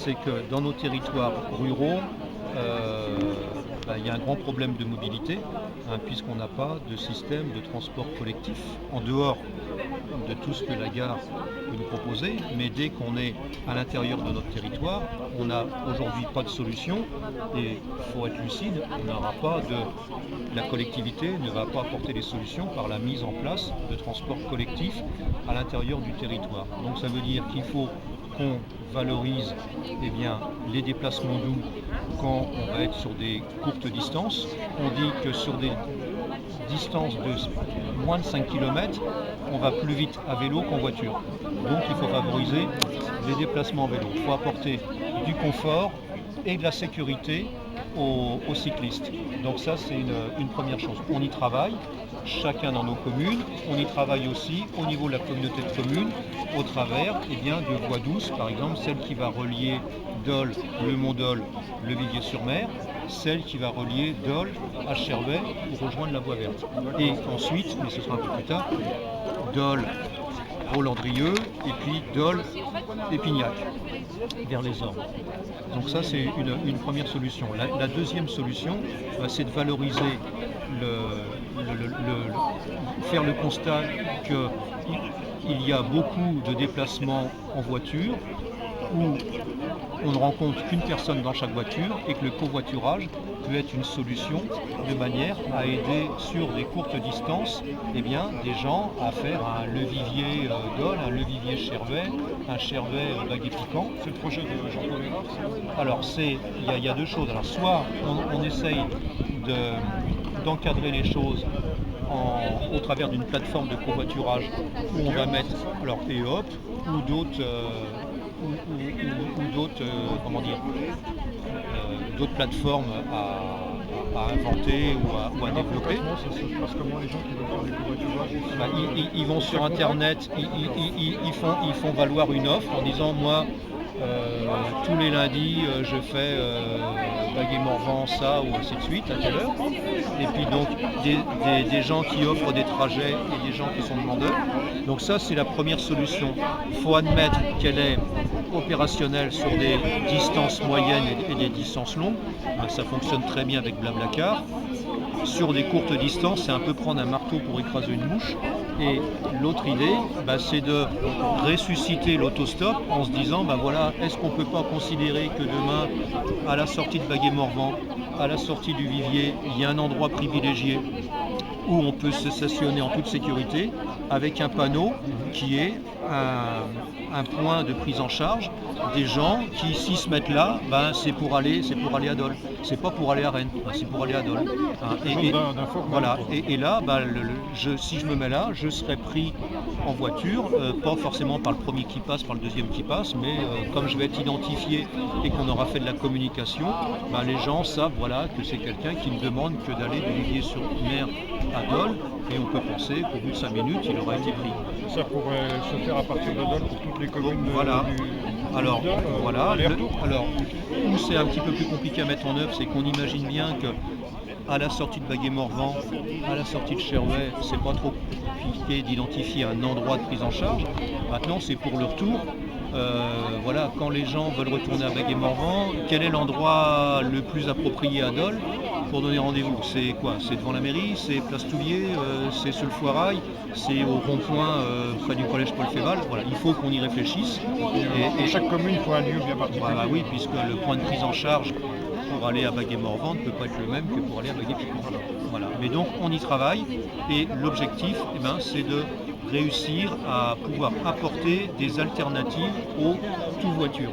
c'est que dans nos territoires ruraux, il y a un grand problème de mobilité, puisqu'on n'a pas de système de transport collectif en dehors de tout ce que la gare peut nous proposer, mais dès qu'on est à l'intérieur de notre territoire, on n'a aujourd'hui pas de solution et il faut être lucide, la collectivité ne va pas apporter les solutions par la mise en place de transports collectifs à l'intérieur du territoire. Donc ça veut dire qu'il faut qu'on valorise les déplacements doux quand on va être sur des courtes distances. On dit que sur des distances de moins de 5 km, on va plus vite à vélo qu'en voiture. Donc il faut favoriser les déplacements en vélo. Il faut apporter du confort et de la sécurité aux cyclistes. Donc ça, c'est une première chose. On y travaille, chacun dans nos communes. On y travaille aussi au niveau de la communauté de communes, au travers de voies douces, par exemple celle qui va relier Dole, le Mont Dole, le Vivier-sur-Mer, celle qui va relier Dole à Chervais pour rejoindre la voie verte. Et ensuite, mais ce sera un peu plus tard, Dole, Rolandrieux et puis Dole, Épignac, vers les Ormes. Donc ça, c'est une première solution. La deuxième solution, c'est de valoriser, faire le constat qu'il y a beaucoup de déplacements en voiture où on ne rencontre qu'une personne dans chaque voiture et que le covoiturage peut être une solution de manière à aider sur des courtes distances des gens à faire un Levivier Dole, un Levivier Chervais, un Chervais Baguet-Piquant. C'est le projet de Jean-Paul Lévard. Alors il y a deux choses. Alors soit on essaye d'encadrer les choses au travers d'une plateforme de covoiturage où on va mettre EOP ou d'autres d'autres plateformes à inventer ou à développer. Ça se passe comment les gens qui veulent faire du covoiturage? Ils vont sur internet, ils font valoir une offre en disant moi tous les lundis je fais Baguet-Morvan ça ou ainsi de suite, à telle heure. Et puis donc des gens qui offrent des trajets et des gens qui sont demandeurs. Donc ça, c'est la première solution. Il faut admettre qu'elle est opérationnelle sur des distances moyennes et des distances longues. Ça fonctionne très bien avec Blablacar. Sur des courtes distances, c'est un peu prendre un marteau pour écraser une mouche. Et l'autre idée, c'est de ressusciter l'autostop en se disant, est-ce qu'on ne peut pas considérer que demain, à la sortie de Baguet-Morvan, à la sortie du Vivier, il y a un endroit privilégié où on peut se stationner en toute sécurité avec un panneau qui est un point de prise en charge des gens qui, s'ils se mettent là, c'est pour aller à Dole. C'est pas pour aller à Rennes, c'est pour aller à Dole. Et là, si je me mets là, je serai pris en voiture, pas forcément par le premier qui passe, par le deuxième qui passe, mais comme je vais être identifié et qu'on aura fait de la communication, les gens savent que c'est quelqu'un qui ne demande que d'aller de Vivier-sur-Mer à Dole, et on peut penser qu'au bout de 5 minutes, il aura été pris. Ça pourrait se faire à partir de Dole pour toutes les communes Alors, où c'est un petit peu plus compliqué à mettre en œuvre, c'est qu'on imagine bien que à la sortie de Baguet-Morvan, à la sortie de Chervais, c'est pas trop compliqué d'identifier un endroit de prise en charge. Maintenant, c'est pour le retour. Quand les gens veulent retourner à Baguet-Morvan, quel est l'endroit le plus approprié à Dole pour donner rendez-vous? C'est quoi? C'est devant la mairie, c'est place Touvier, c'est sur le Foirail, c'est au rond-point près du collège Paul Féval. Il faut qu'on y réfléchisse. Et chaque commune faut un lieu bien particulier. Oui, puisque le point de prise en charge pour aller à Baguet-Morvan ne peut pas être le même que pour aller à Baguet-Piquant. Mais donc on y travaille et l'objectif, c'est de réussir à pouvoir apporter des alternatives aux tout-voitures.